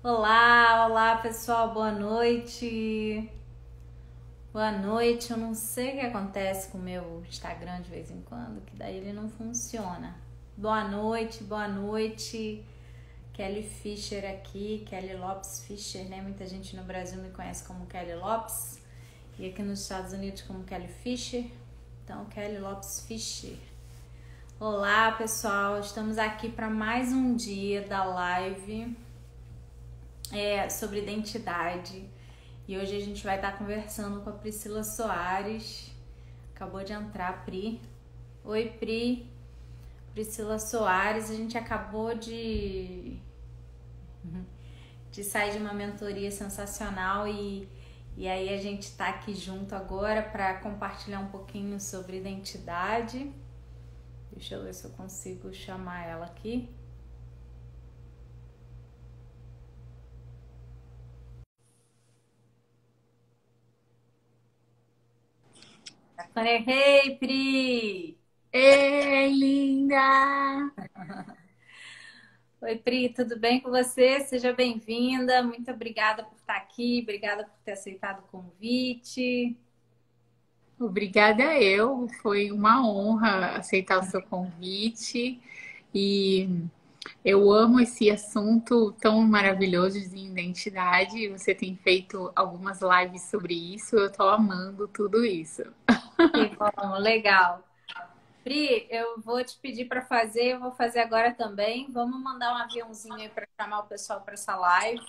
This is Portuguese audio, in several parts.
Olá, olá pessoal, boa noite. Boa noite. Eu não sei o que acontece com o meu Instagram de vez em quando, que daí ele não funciona. Boa noite, boa noite. Kelly Fischer aqui, Kelly Lopes Fischer, né? Muita gente no Brasil me conhece como Kelly Lopes e aqui nos Estados Unidos como Kelly Fischer. Então, Kelly Lopes Fischer. Olá, pessoal. Estamos aqui para mais um dia da live sobre identidade. E hoje a gente vai estar conversando com a Priscila Soares. Acabou de entrar a Pri. Oi, Pri. Priscila Soares. A gente acabou de sair de uma mentoria sensacional e aí a gente está aqui junto agora para compartilhar um pouquinho sobre identidade. Deixa eu ver se eu consigo chamar ela aqui. Hey, Pri! Ei, linda! Oi, Pri, tudo bem com você? Seja bem-vinda. Muito obrigada por estar aqui, obrigada por ter aceitado o convite. Obrigada eu, foi uma honra aceitar o seu convite e eu amo esse assunto tão maravilhoso de identidade. Você tem feito algumas lives sobre isso, eu tô amando tudo isso. Que bom, legal. Pri, eu vou te pedir para fazer, eu vou fazer agora também. Vamos mandar um aviãozinho aí para chamar o pessoal para essa live.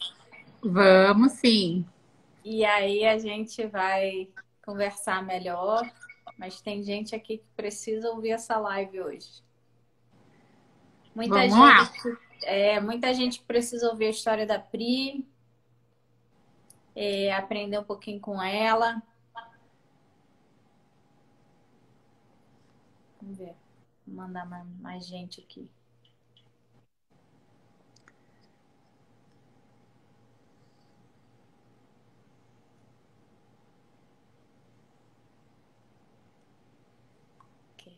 Vamos sim, E aí a gente vai conversar melhor. Mas tem gente aqui que precisa ouvir essa live hoje. Muita vamos gente, lá. muita gente precisa ouvir a história da Pri, aprender um pouquinho com ela. Vamos ver. Vou mandar mais gente aqui. Ok.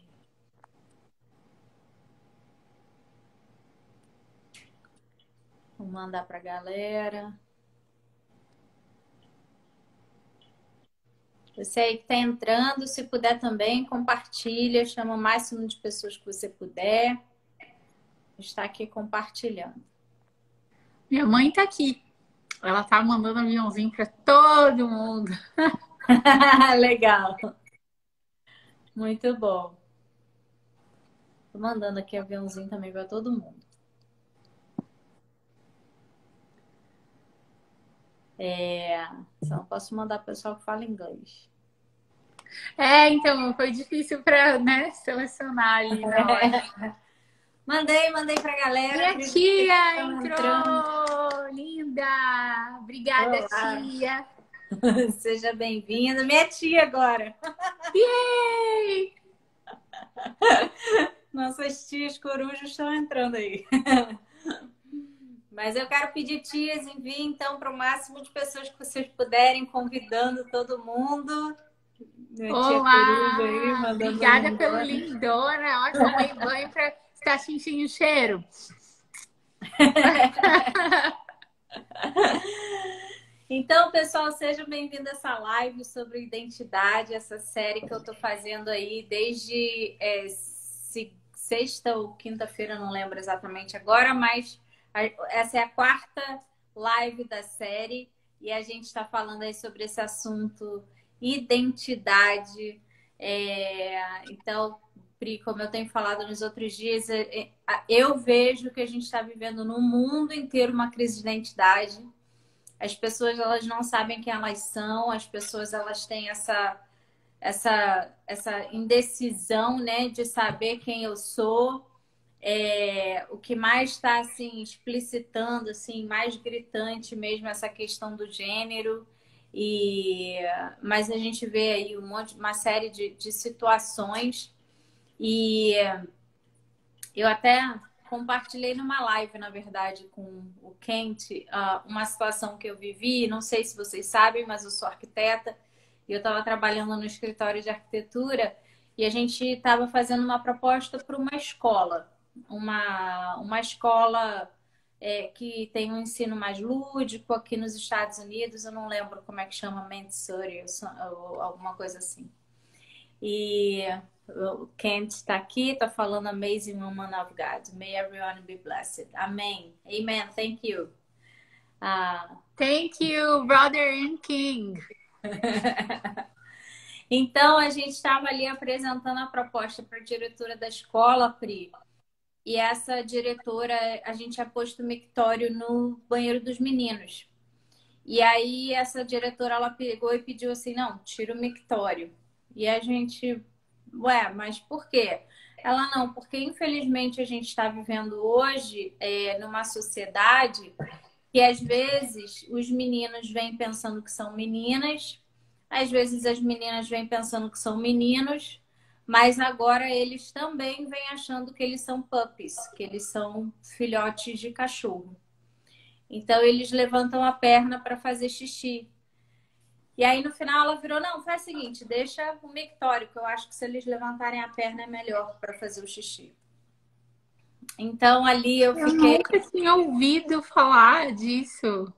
Vou mandar pra galera. Você aí que está entrando, se puder também, compartilha, chama o máximo de pessoas que você puder. Está aqui compartilhando. Minha mãe tá aqui, ela tá mandando aviãozinho para todo mundo. Legal, muito bom. Tô mandando aqui aviãozinho também para todo mundo. Só não posso mandar pessoal que fala inglês. Então, foi difícil para, né, selecionar ali na hora. Mandei pra galera, Minha acredito que tia estão entrando. entrou! Linda! Obrigada, Olá, tia! seja bem-vinda. Minha tia agora. Yay! Nossas tias corujas estão entrando aí. Mas eu quero pedir, tias, envie então para o máximo de pessoas que vocês puderem, convidando todo mundo. Minha tia coruja aí, Olá! mandando Obrigada pelo lindona. lindona! Ó, tomei banho para estar sentindo o cheiro. Então, pessoal, seja bem-vindo a essa live sobre identidade, essa série que eu estou fazendo aí desde sexta ou quinta-feira, não lembro exatamente agora, mas essa é a quarta live da série e a gente está falando aí sobre esse assunto identidade. Então, Pri, como eu tenho falado nos outros dias, eu vejo que a gente está vivendo no mundo inteiro uma crise de identidade. As pessoas elas não sabem quem elas são, as pessoas elas têm essa indecisão, né, de saber quem eu sou. O que mais está assim explicitando, assim, mais gritante mesmo essa questão do gênero. Mas a gente vê aí uma série de situações e eu até compartilhei numa live, na verdade, com o Kent, uma situação que eu vivi. Não sei se vocês sabem, mas eu sou arquiteta e eu estava trabalhando no escritório de arquitetura e a gente estava fazendo uma proposta para uma escola que tem um ensino mais lúdico. Aqui nos Estados Unidos, eu não lembro como é que chama, Montessori ou alguma coisa assim. E o Kent está aqui, está falando Amazing Woman of God. May everyone be blessed. Amém. Amen. Thank you. Thank you, brother and king. Então, a gente estava ali apresentando a proposta para a diretora da escola, Pri. E essa diretora, a gente tinha posto o mictório no banheiro dos meninos. E aí, essa diretora, ela pegou e pediu assim, não, tira o mictório. E a gente, ué, mas por quê? Ela, não, porque infelizmente a gente está vivendo hoje numa sociedade que às vezes os meninos vêm pensando que são meninas, às vezes as meninas vêm pensando que são meninos, mas agora eles também vêm achando que eles são puppies, que eles são filhotes de cachorro. Então eles levantam a perna para fazer xixi. E aí no final ela virou, não, faz o seguinte, deixa o mictório, que eu acho que se eles levantarem a perna é melhor para fazer o xixi. Então ali eu fiquei... nunca tinha ouvido falar disso.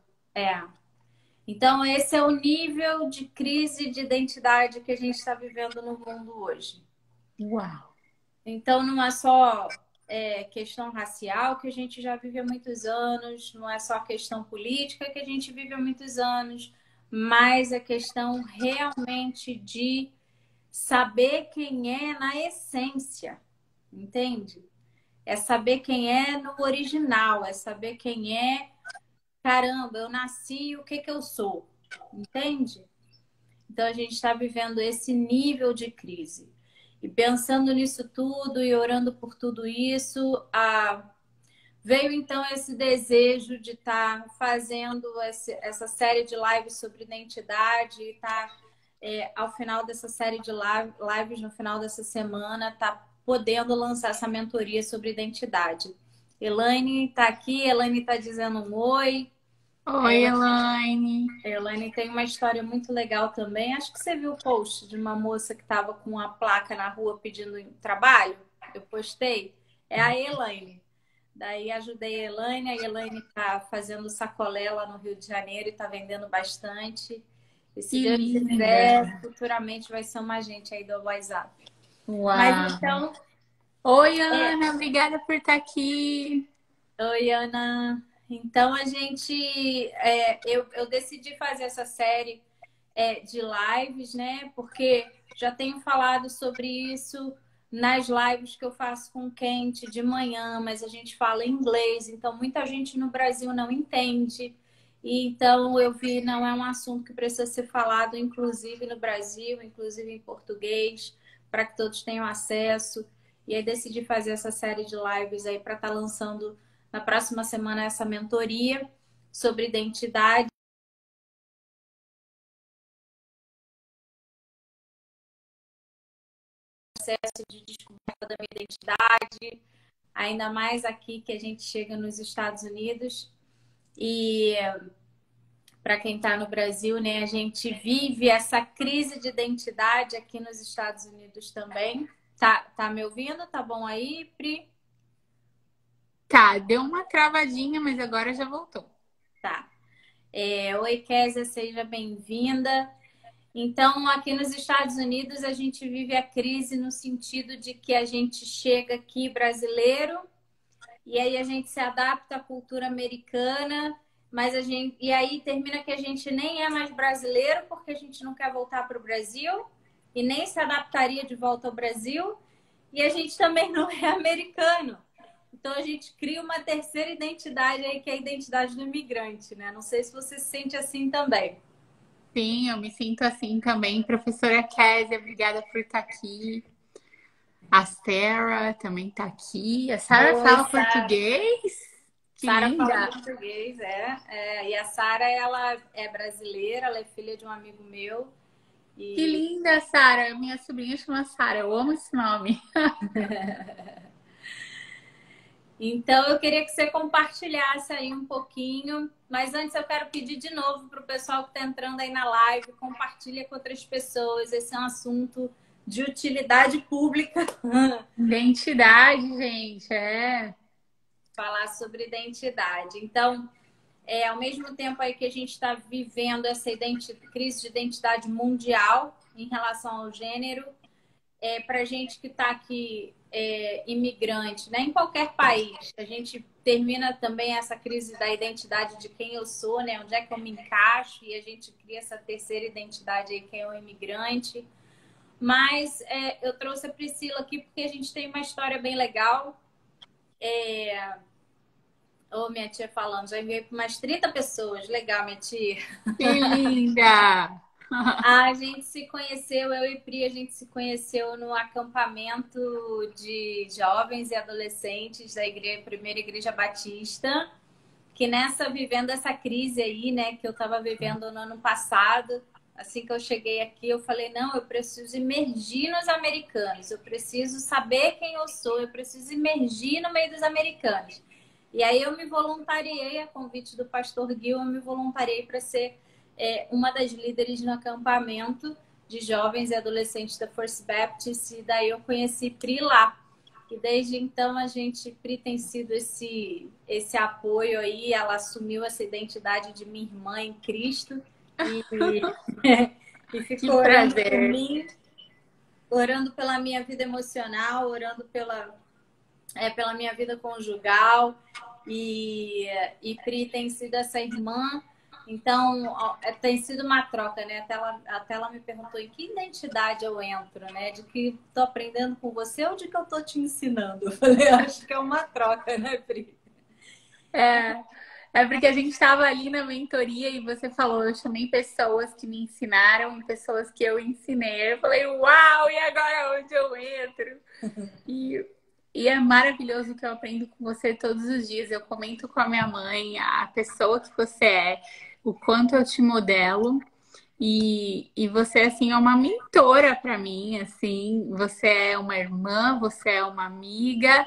Então esse é o nível de crise de identidade que a gente está vivendo no mundo hoje. Uau! Então não é só questão racial que a gente já vive há muitos anos, não é só questão política que a gente vive há muitos anos, mas a questão realmente de saber quem é na essência, entende? É saber quem é no original, é saber quem é, caramba, eu nasci, o que que eu sou, entende? Então a gente está vivendo esse nível de crise. E pensando nisso tudo e orando por tudo isso, veio então esse desejo de estar fazendo essa série de lives sobre identidade e estar, ao final dessa série de lives, no final dessa semana, tá podendo lançar essa mentoria sobre identidade. Elaine está aqui, Elaine está dizendo um oi. Oi, Elaine. A Elaine tem uma história muito legal também. Acho que você viu o post de uma moça que estava com uma placa na rua pedindo trabalho. Eu postei. É a Elaine. Daí ajudei a Elaine está fazendo sacolé lá no Rio de Janeiro e está vendendo bastante. E se Deus quiser, futuramente vai ser uma agente aí do WhatsApp. Uau. Mas então... Oi, Ana, obrigada por estar aqui. Oi, Ana. Então a gente... eu decidi fazer essa série de lives, né? Porque já tenho falado sobre isso nas lives que eu faço com o Kent de manhã, mas a gente fala inglês, então muita gente no Brasil não entende. E então eu vi, não é um assunto que precisa ser falado, inclusive no Brasil, inclusive em português, para que todos tenham acesso. E aí decidi fazer essa série de lives aí para estar lançando na próxima semana essa mentoria sobre identidade. Processo de descoberta da minha identidade, ainda mais aqui que a gente chega nos Estados Unidos. E para quem está no Brasil, né, a gente vive essa crise de identidade aqui nos Estados Unidos também. Tá me ouvindo? Tá bom aí, Pri? Tá, deu uma travadinha, mas agora já voltou. Tá. Oi, Kézia, seja bem-vinda. Então, aqui nos Estados Unidos, a gente vive a crise no sentido de que a gente chega aqui brasileiro e aí a gente se adapta à cultura americana, mas e aí termina que a gente nem é mais brasileiro porque a gente não quer voltar para o Brasil e nem se adaptaria de volta ao Brasil, e a gente também não é americano. Então a gente cria uma terceira identidade aí, que é a identidade do imigrante, né? Não sei se você se sente assim também. Sim, eu me sinto assim também. Professora Kézia, obrigada por estar aqui. A Sarah também está aqui. A Sarah fala português? Sara fala português, E a Sara, ela é brasileira, ela é filha de um amigo meu. E... Que linda, Sara. Minha sobrinha chama Sara. Eu amo esse nome. Então, eu queria que você compartilhasse aí um pouquinho. Mas antes eu quero pedir de novo para o pessoal que está entrando aí na live, compartilha com outras pessoas. Esse é um assunto de utilidade pública. Identidade, gente, falar sobre identidade. Então, ao mesmo tempo aí que a gente está vivendo essa crise de identidade mundial em relação ao gênero, para a gente que está aqui imigrante, né, em qualquer país, a gente termina também essa crise da identidade de quem eu sou, né, onde é que eu me encaixo, e a gente cria essa terceira identidade aí, quem é o imigrante. Mas eu trouxe a Priscila aqui porque a gente tem uma história bem legal. Minha tia falando, já enviei para umas 30 pessoas. Legal, minha tia. Que linda! A gente se conheceu, eu e Pri, a gente se conheceu no acampamento de jovens e adolescentes da primeira igreja batista, que vivendo essa crise aí, né, que eu estava vivendo no ano passado, assim que eu cheguei aqui, eu falei, não, eu preciso imergir nos americanos, eu preciso saber quem eu sou, eu preciso imergir no meio dos americanos. E aí eu me voluntariei, a convite do pastor Gil, eu me voluntariei para ser uma das líderes no acampamento de jovens e adolescentes da First Baptist, e daí eu conheci Pri lá. E desde então Pri tem sido esse apoio aí, ela assumiu essa identidade de minha irmã em Cristo e ficou orando por mim, orando pela minha vida emocional, orando pela minha vida conjugal, e Pri tem sido essa irmã. Então, tem sido uma troca, né? Até ela me perguntou em que identidade eu entro, né? De que estou aprendendo com você ou de que eu estou te ensinando? Eu falei, acho que é uma troca, né, Pri? É porque a gente estava ali na mentoria e você falou, eu chamei pessoas que me ensinaram e pessoas que eu ensinei. Eu falei, uau, e agora onde eu entro? E é maravilhoso que eu aprendo com você todos os dias. Eu comento com a minha mãe a pessoa que você é, o quanto eu te modelo. E você, assim, é uma mentora para mim, assim. Você é uma irmã, você é uma amiga.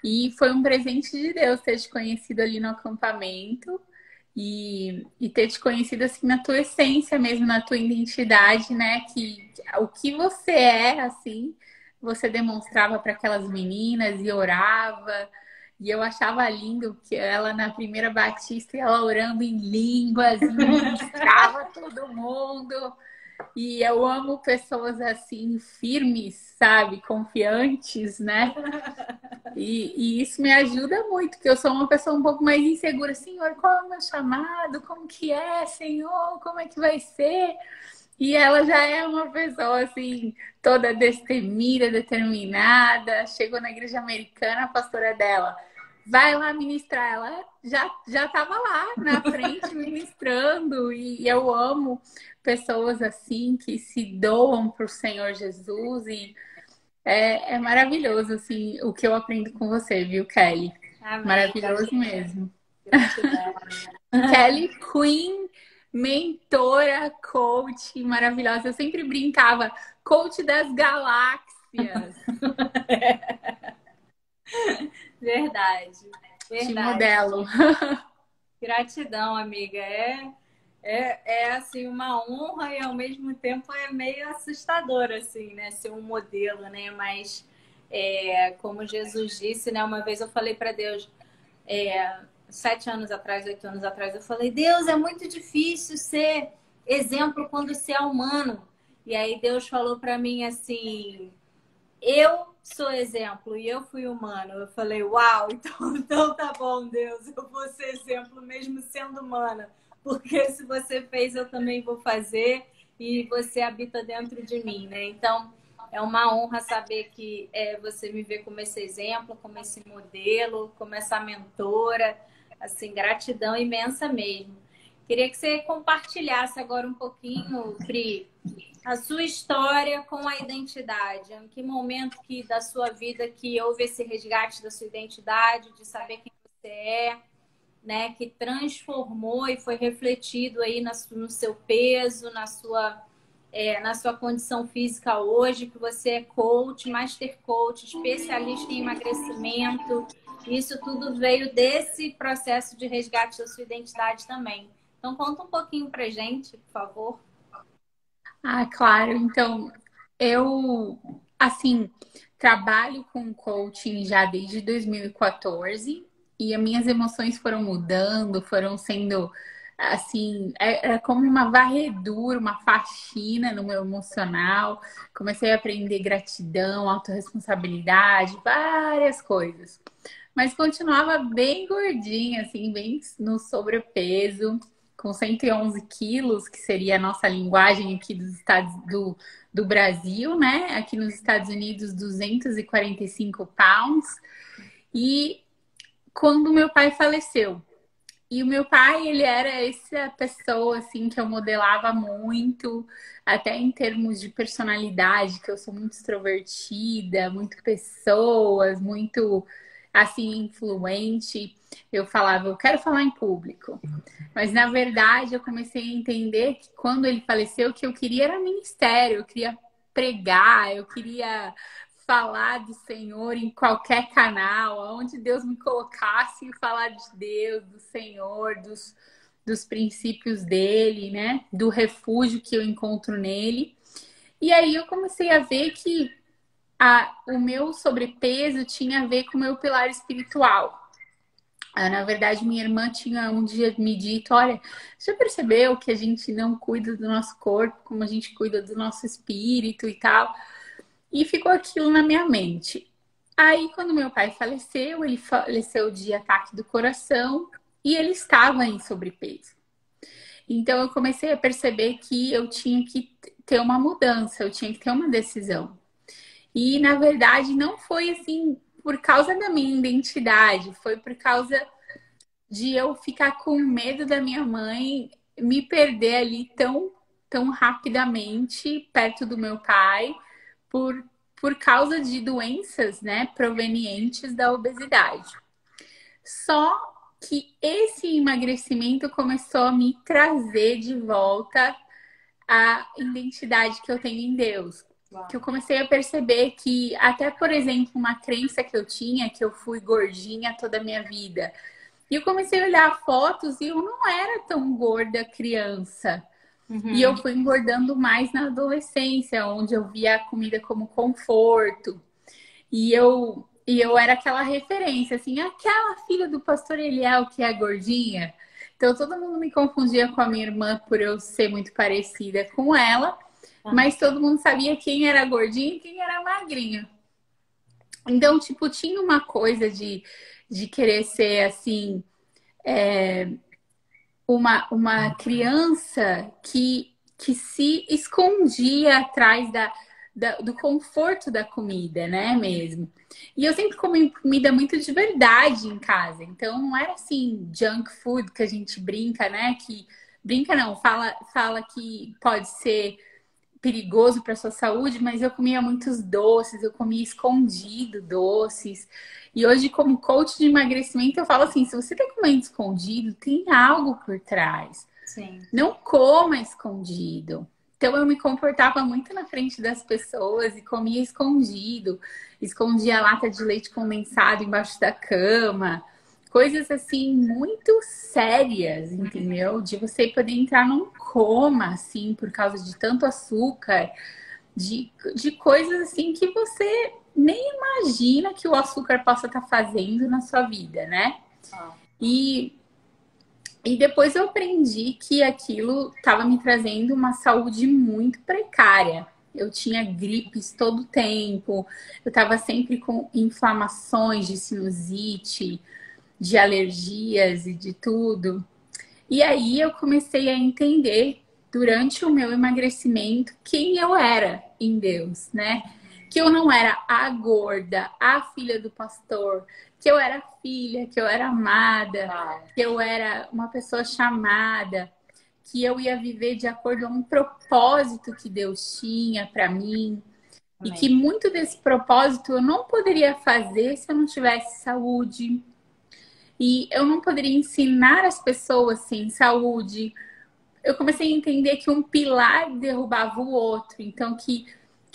E foi um presente de Deus ter te conhecido ali no acampamento. E ter te conhecido, assim, na tua essência mesmo, na tua identidade, né? O que você é, assim, você demonstrava para aquelas meninas e orava. E eu achava lindo que ela na primeira batista, ela orando em línguas, e ministrava todo mundo. E eu amo pessoas assim, firmes, sabe? Confiantes, né? E isso me ajuda muito, porque eu sou uma pessoa um pouco mais insegura. Senhor, qual é o meu chamado? Como que é, Senhor? Como é que vai ser? E ela já é uma pessoa, assim, toda destemida, determinada. Chegou na igreja americana, a pastora dela vai lá ministrar. Ela já estava lá na frente ministrando. E eu amo pessoas assim, que se doam para o Senhor Jesus. E é maravilhoso, assim, o que eu aprendo com você, viu, Kelly? Amém. Maravilhoso mesmo. Gratidão. Kelly Queen, mentora, coach maravilhosa. Eu sempre brincava, coach das galáxias. Verdade. Te modelo. Gratidão, amiga. É assim, uma honra e ao mesmo tempo é meio assustador, assim, né? Ser um modelo, né? Mas como Jesus disse, né? Uma vez eu falei para Deus, 7 anos atrás, 8 anos atrás, eu falei, Deus, é muito difícil ser exemplo quando se é humano. E aí Deus falou para mim assim, eu sou exemplo e eu fui humano. Eu falei, uau, então tá bom, Deus, eu vou ser exemplo mesmo sendo humana. Porque se você fez, eu também vou fazer e você habita dentro de mim, né? Então, é uma honra saber que você me vê como esse exemplo, como esse modelo, como essa mentora. Assim, gratidão imensa mesmo. Queria que você compartilhasse agora um pouquinho, Pri, a sua história com a identidade. Em que momento da sua vida que houve esse resgate da sua identidade, de saber quem você é, né, que transformou e foi refletido aí no seu peso, na sua condição física hoje, que você é coach, master coach, especialista em emagrecimento. Isso tudo veio desse processo de resgate da sua identidade também. Então, conta um pouquinho pra gente, por favor. Ah, claro. Então, eu, assim, trabalho com coaching já desde 2014 e as minhas emoções foram mudando, foram sendo assim, era como uma varredura, uma faxina no meu emocional. Comecei a aprender gratidão, autorresponsabilidade, várias coisas. Mas continuava bem gordinha, assim, bem no sobrepeso, com 111 quilos, que seria a nossa linguagem aqui dos Estados do Brasil, né? Aqui nos Estados Unidos, 245 pounds. E quando meu pai faleceu, e o meu pai, ele era essa pessoa, assim, que eu modelava muito, até em termos de personalidade, que eu sou muito extrovertida, muito pessoas, muito, assim, influente. Eu falava, eu quero falar em público. Mas, na verdade, eu comecei a entender que quando ele faleceu, o que eu queria era ministério, eu queria pregar, eu queria falar do Senhor em qualquer canal, aonde Deus me colocasse e falar de Deus, do Senhor, dos princípios dele, né? Do refúgio que eu encontro nele. E aí eu comecei a ver que o meu sobrepeso tinha a ver com o meu pilar espiritual. Na verdade, minha irmã tinha um dia me dito, olha, você já percebeu que a gente não cuida do nosso corpo como a gente cuida do nosso espírito e tal? E ficou aquilo na minha mente. Aí, quando meu pai faleceu, ele faleceu de ataque do coração e ele estava em sobrepeso. Então, eu comecei a perceber que eu tinha que ter uma mudança, eu tinha que ter uma decisão. E, na verdade, não foi assim por causa da minha identidade, foi por causa de eu ficar com medo da minha mãe me perder ali tão rapidamente perto do meu pai por causa de doenças, né, provenientes da obesidade. Só que esse emagrecimento começou a me trazer de volta a identidade que eu tenho em Deus. Uau. Que eu comecei a perceber que, até, por exemplo, uma crença que eu tinha, que eu fui gordinha toda a minha vida. E eu comecei a olhar fotos e eu não era tão gorda criança. Uhum. E eu fui engordando mais na adolescência, onde eu via a comida como conforto. E eu era aquela referência, assim, aquela filha do pastor Eliel que é gordinha. Então todo mundo me confundia com a minha irmã por eu ser muito parecida com ela. Mas todo mundo sabia quem era gordinha e quem era magrinha. Então, tipo, tinha uma coisa de querer ser, assim, uma criança que se escondia atrás do conforto da comida, né, mesmo. E eu sempre comi comida muito de verdade em casa. Então, não era assim, junk food que a gente brinca, né, que... Brinca não, fala que pode ser perigoso para sua saúde, mas eu comia muitos doces, eu comia escondido doces. E hoje, como coach de emagrecimento, eu falo assim: se você está comendo escondido, tem algo por trás. Sim. Não coma escondido. Então eu me comportava muito na frente das pessoas e comia escondido, escondia a lata de leite condensado embaixo da cama. Coisas assim muito sérias, entendeu? De você poder entrar num coma, assim, por causa de tanto açúcar, de coisas assim que você nem imagina que o açúcar possa estar fazendo na sua vida, né? E depois eu aprendi que aquilo estava me trazendo uma saúde muito precária. Eu tinha gripes todo o tempo, eu estava sempre com inflamações de sinusite, de alergias e de tudo. E aí eu comecei a entender, durante o meu emagrecimento, quem eu era em Deus, né? Que eu não era a gorda, a filha do pastor, que eu era filha, que eu era amada, que eu era uma pessoa chamada, que eu ia viver de acordo a um propósito que Deus tinha para mim. Amém. E que muito desse propósito eu não poderia fazer se eu não tivesse saúde. E eu não poderia ensinar as pessoas sem saúde. Eu comecei a entender que um pilar derrubava o outro. Então, que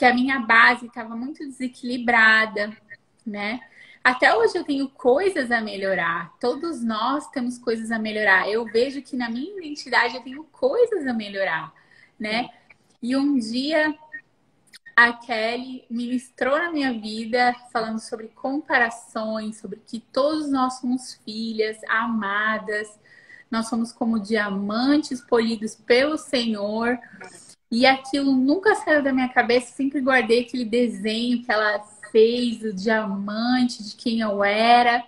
a minha base estava muito desequilibrada, né? Até hoje eu tenho coisas a melhorar. Todos nós temos coisas a melhorar. Eu vejo que na minha identidade eu tenho coisas a melhorar, né? E um dia a Kelly ministrou na minha vida, falando sobre comparações, sobre que todos nós somos filhas amadas, nós somos como diamantes polidos pelo Senhor. E aquilo nunca saiu da minha cabeça, sempre guardei aquele desenho que ela fez, o diamante, de quem eu era.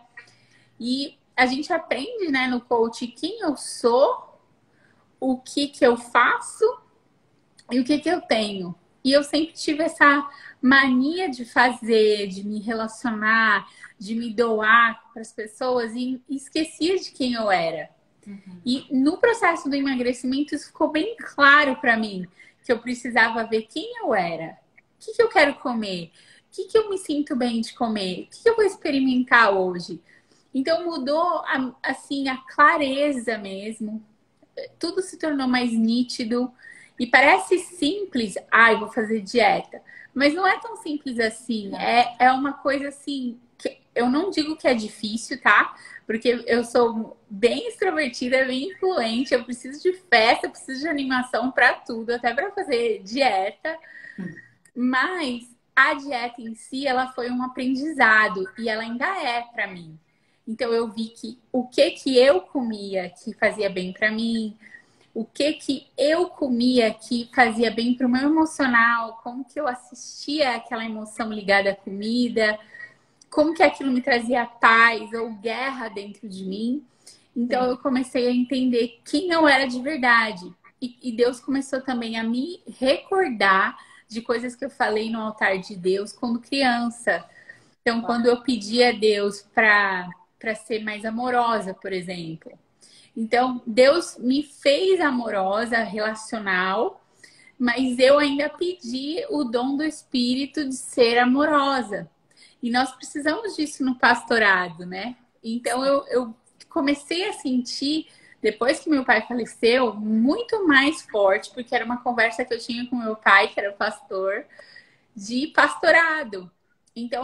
E a gente aprende, né, no coach quem eu sou, o que eu faço e o que eu tenho. E eu sempre tive essa mania de fazer, de me relacionar, de me doar para as pessoas e esquecia de quem eu era. E no processo do emagrecimento isso ficou bem claro para mim, que eu precisava ver quem eu era, o que eu quero comer, o que eu me sinto bem de comer, o que eu vou experimentar hoje. Então mudou assim a clareza mesmo, tudo se tornou mais nítido e parece simples, eu vou fazer dieta, mas não é tão simples assim, é uma coisa assim, que eu não digo que é difícil, tá? Porque eu sou bem extrovertida, bem influente, eu preciso de festa, eu preciso de animação para tudo, até para fazer dieta. Mas a dieta em si, ela foi um aprendizado e ela ainda é para mim. Então eu vi que o que eu comia que fazia bem para mim, o que eu comia que fazia bem para o meu emocional, como que eu assistia aquela emoção ligada à comida, como que aquilo me trazia paz ou guerra dentro de mim. Então eu comecei a entender quem eu era de verdade. E Deus começou também a me recordar de coisas que eu falei no altar de Deus quando criança. Então, quando eu pedi a Deus para ser mais amorosa, por exemplo. Então, Deus me fez amorosa, relacional, mas eu ainda pedi o dom do Espírito de ser amorosa. E nós precisamos disso no pastorado, né? Então, eu comecei a sentir, depois que meu pai faleceu, muito mais forte, porque era uma conversa que eu tinha com meu pai, que era pastor, de pastorado. Então,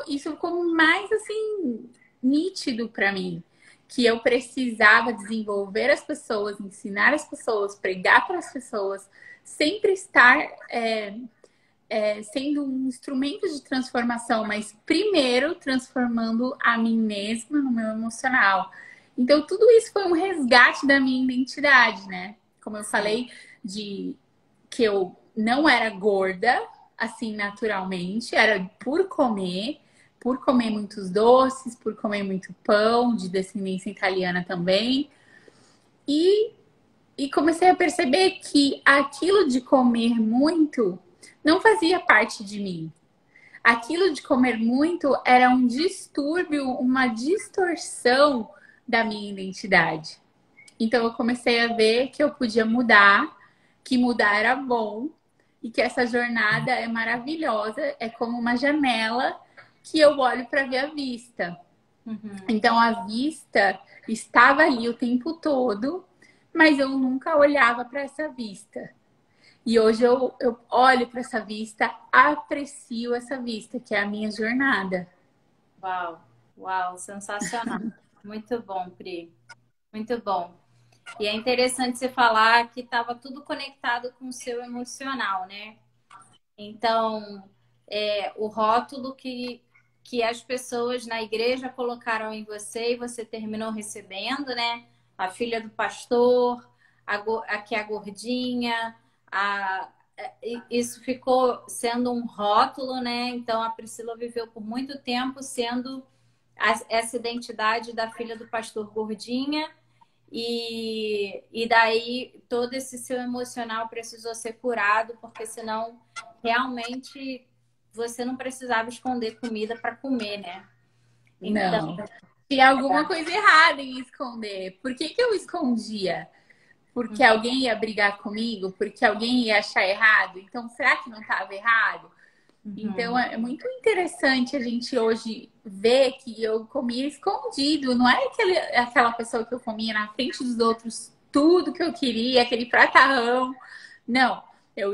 isso ficou mais, assim, nítido para mim. Que eu precisava desenvolver as pessoas, ensinar as pessoas, pregar para as pessoas, sempre estar sendo um instrumento de transformação, mas primeiro transformando a mim mesma no meu emocional. Então, tudo isso foi um resgate da minha identidade, né? Como eu falei, que eu não era gorda, assim, naturalmente, era por comer muitos doces, por comer muito pão, de descendência italiana também. E comecei a perceber que aquilo de comer muito não fazia parte de mim. Aquilo de comer muito era um distúrbio, uma distorção da minha identidade. Então eu comecei a ver que eu podia mudar, que mudar era bom e que essa jornada é maravilhosa, é como uma janela que eu olho para ver a vista. Então a vista estava ali o tempo todo, mas eu nunca olhava para essa vista. E hoje eu olho para essa vista, aprecio essa vista, que é a minha jornada. Uau, sensacional. Muito bom, Pri. Muito bom. E é interessante você falar que estava tudo conectado com o seu emocional, né? Então, o rótulo que as pessoas na igreja colocaram em você e você terminou recebendo, né? A filha do pastor, que é a gordinha, isso ficou sendo um rótulo, né? Então, a Priscila viveu por muito tempo sendo essa identidade da filha do pastor gordinha. E daí todo esse seu emocional precisou ser curado, porque senão realmente você não precisava esconder comida para comer, né? Então, não. Tinha alguma coisa errada em esconder. Por que eu escondia? Porque alguém ia brigar comigo? Porque alguém ia achar errado? Então, será que não estava errado? Então, é muito interessante a gente hoje ver que eu comia escondido. Não é aquela pessoa que eu comia na frente dos outros tudo que eu queria, aquele pratarrão. Não, eu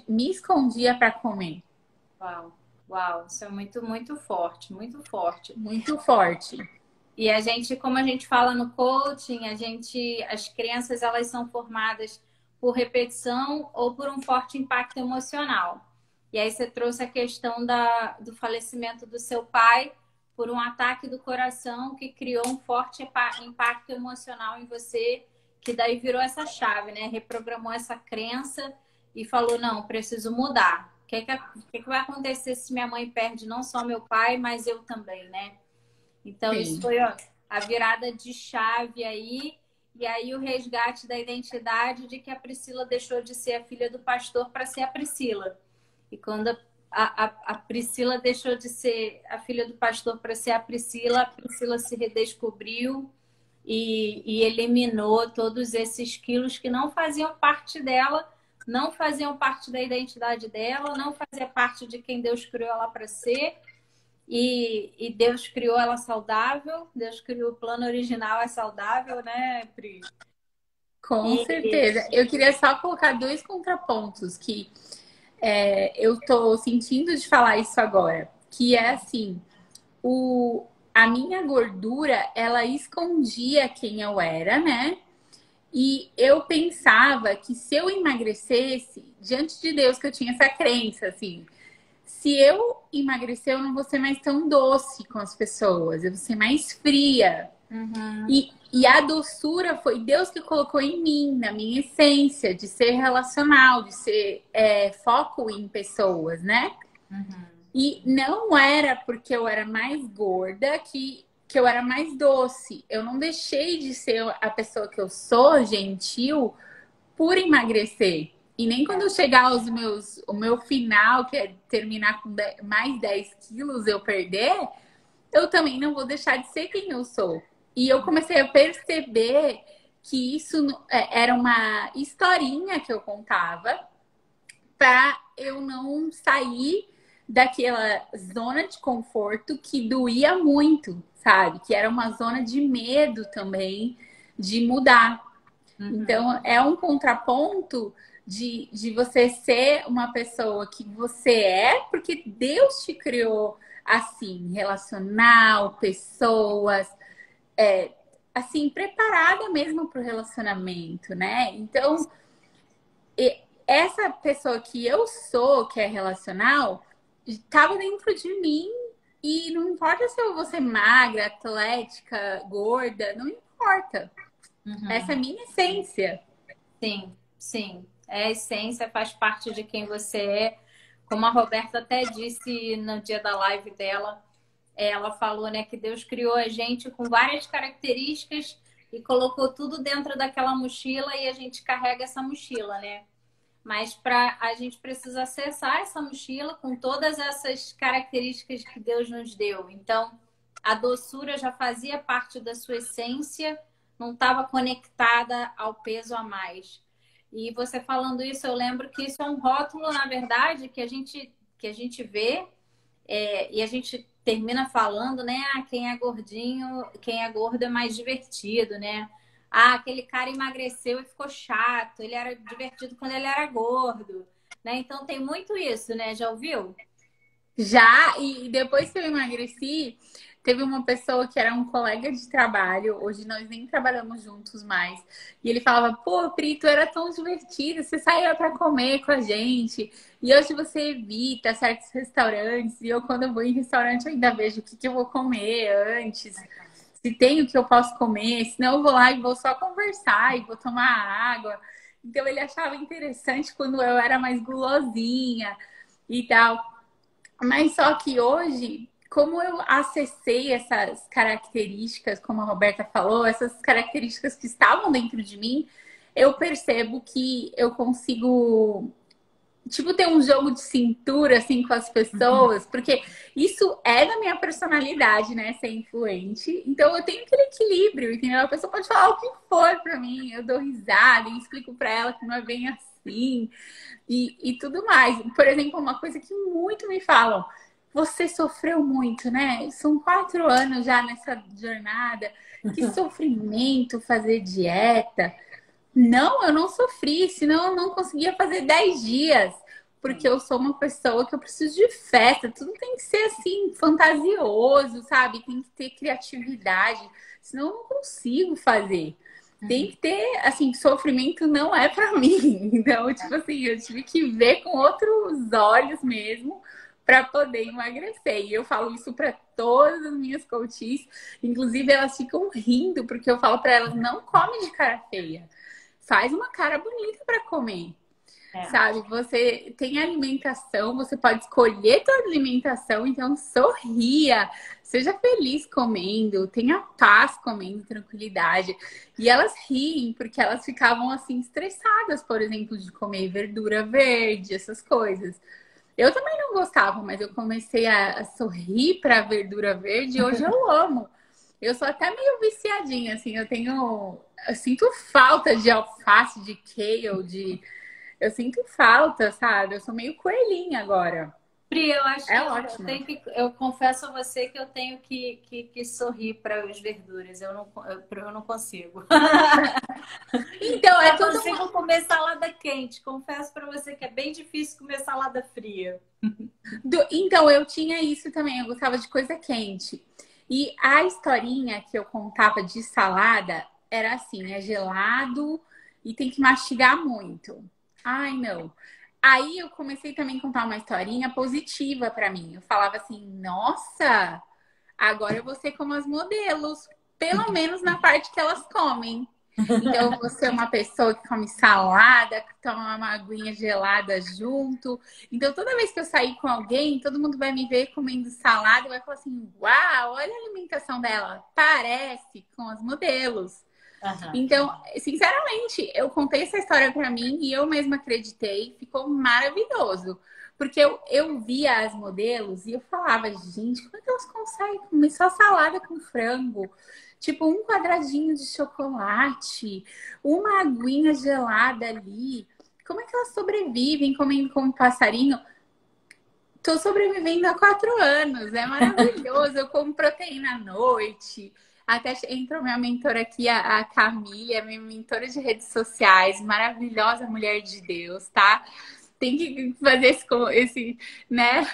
me escondia para comer. Uau, isso é muito, muito forte, muito forte. Muito forte. E a gente, como a gente fala no coaching, as crenças, elas são formadas por repetição ou por um forte impacto emocional. E aí você trouxe a questão do falecimento do seu pai por um ataque do coração que criou um forte impacto emocional em você, que daí virou essa chave, né? Reprogramou essa crença e falou, não, preciso mudar. O que vai acontecer se minha mãe perde não só meu pai, mas eu também, né? Então, isso Sim. foi, ó, a virada de chave aí, e aí o resgate da identidade de que a Priscila deixou de ser a filha do pastor para ser a Priscila. E quando a Priscila deixou de ser a filha do pastor para ser a Priscila se redescobriu e eliminou todos esses quilos que não faziam parte dela, não faziam parte da identidade dela, não fazia parte de quem Deus criou ela para ser. E Deus criou ela saudável, Deus criou o plano original é saudável, né, Pri? Com E certeza. Eu queria só colocar dois contrapontos que eu tô sentindo de falar isso agora. Que é assim, a minha gordura, ela escondia quem eu era, né? E eu pensava que se eu emagrecesse, diante de Deus, que eu tinha essa crença, assim, se eu emagrecer, eu não vou ser mais tão doce com as pessoas, eu vou ser mais fria. uhum, E a doçura foi Deus que colocou em mim, na minha essência, de ser relacional, de ser foco em pessoas, né? uhum. E não era porque eu era mais gorda que eu era mais doce. Eu não deixei de ser a pessoa que eu sou, gentil, por emagrecer. E nem quando eu chegar o meu final, que é terminar com mais 10 quilos, eu perder, eu também não vou deixar de ser quem eu sou. E eu comecei a perceber que isso era uma historinha que eu contava para eu não sair daquela zona de conforto que doía muito, sabe? Que era uma zona de medo também de mudar. Uhum. Então, é um contraponto de você ser uma pessoa que você é, porque Deus te criou assim, relacional, pessoas, assim, preparada mesmo para o relacionamento, né? Então, essa pessoa que eu sou, que é relacional, estava dentro de mim e não importa se eu vou ser magra, atlética, gorda, não importa. Essa é a Uhum. minha essência. Sim, sim. É a essência, faz parte de quem você é. Como a Roberta até disse no dia da live dela, ela falou, né, que Deus criou a gente com várias características e colocou tudo dentro daquela mochila e a gente carrega essa mochila, né? Mas para a gente precisa acessar essa mochila com todas essas características que Deus nos deu. Então, a doçura já fazia parte da sua essência, não estava conectada ao peso a mais. E você falando isso, eu lembro que isso é um rótulo, na verdade, que a gente vê e a gente termina falando, né? Ah, quem é gordinho, quem é gordo é mais divertido, né? Ah, aquele cara emagreceu e ficou chato. Ele era divertido quando ele era gordo, né? Então tem muito isso, né? Já ouviu? Já, e depois que eu emagreci, teve uma pessoa que era um colega de trabalho, hoje nós nem trabalhamos juntos mais, e ele falava: pô, Pri, tu era tão divertida, você saía para comer com a gente, e hoje você evita certos restaurantes, e eu, quando eu vou em restaurante, eu ainda vejo o que que eu vou comer antes, se tem o que eu posso comer, senão eu vou lá e vou só conversar e vou tomar água. Então ele achava interessante quando eu era mais gulosinha e tal. Mas só que hoje, como eu acessei essas características, como a Roberta falou, essas características que estavam dentro de mim, eu percebo que eu consigo, tipo, ter um jogo de cintura, assim, com as pessoas, porque isso é da minha personalidade, né, ser influente. Então, eu tenho aquele equilíbrio, entendeu? A pessoa pode falar o que for pra mim, eu dou risada e explico pra ela que não é bem assim e tudo mais. Por exemplo, uma coisa que muito me falam: você sofreu muito, né? São 4 anos já nessa jornada. Que sofrimento fazer dieta. Não, eu não sofri, senão eu não conseguia fazer 10 dias. Porque Sim. eu sou uma pessoa que eu preciso de festa. Tudo tem que ser assim, fantasioso, sabe? Tem que ter criatividade. Senão eu não consigo fazer. tem que ter, assim, sofrimento não é pra mim. Então, tipo assim, eu tive que ver com outros olhos mesmo para poder emagrecer. E eu falo isso para todas as minhas coaches, inclusive elas ficam rindo porque eu falo para elas não come de cara feia. Faz uma cara bonita para comer. É. Sabe, você tem alimentação, você pode escolher sua alimentação, então sorria, seja feliz comendo, tenha paz comendo, tranquilidade. E elas riem porque elas ficavam assim estressadas, por exemplo, de comer verdura verde, essas coisas. Eu também não gostava, mas eu comecei a sorrir para a verdura verde e hoje eu amo. Eu sou até meio viciadinha, assim, eu sinto falta de alface, de kale, eu sinto falta, sabe? Eu sou meio coelhinha agora. Pri, eu acho que É eu ótimo. tenho que. Eu confesso a você que eu tenho que sorrir para as verduras. Eu não consigo. Então, é Só tudo uma... consigo comer salada quente. Confesso para você que é bem difícil comer salada fria. Então, eu tinha isso também, eu gostava de coisa quente. E a historinha que eu contava de salada era assim, é gelado e tem que mastigar muito. Ai, não. Aí eu comecei também a contar uma historinha positiva pra mim. Eu falava assim, nossa, agora eu vou ser como as modelos, pelo menos na parte que elas comem. Então, eu vou ser uma pessoa que come salada, que toma uma aguinha gelada junto. Então, toda vez que eu sair com alguém, todo mundo vai me ver comendo salada e vai falar assim: Uau, olha a alimentação dela, parece com as modelos. Aham. Então, sinceramente, eu contei essa história pra mim e eu mesma acreditei, ficou maravilhoso. Porque eu via as modelos e eu falava, gente, como é que elas conseguem comer só salada com frango? Tipo, um quadradinho de chocolate, uma aguinha gelada ali. Como é que elas sobrevivem comendo como passarinho? Tô sobrevivendo há 4 anos, é maravilhoso. Eu como proteína à noite. Até entrou minha mentora aqui, a Camila, minha mentora de redes sociais, maravilhosa mulher de Deus, tá? Tem que fazer esse né?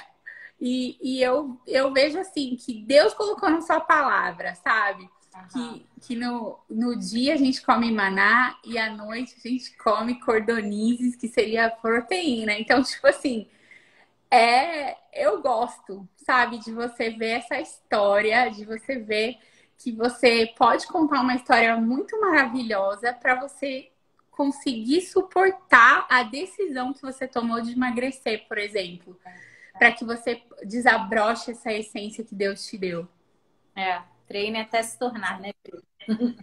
E eu vejo assim que Deus colocou na sua palavra, sabe? Aham. Que no dia a gente come maná e à noite a gente come cordonizes, que seria a proteína. Então, tipo assim, eu gosto, sabe, de você ver essa história, de você ver que você pode contar uma história muito maravilhosa para você conseguir suportar a decisão que você tomou de emagrecer, por exemplo, para que você desabroche essa essência que Deus te deu. É, treine até se tornar, né, Pri?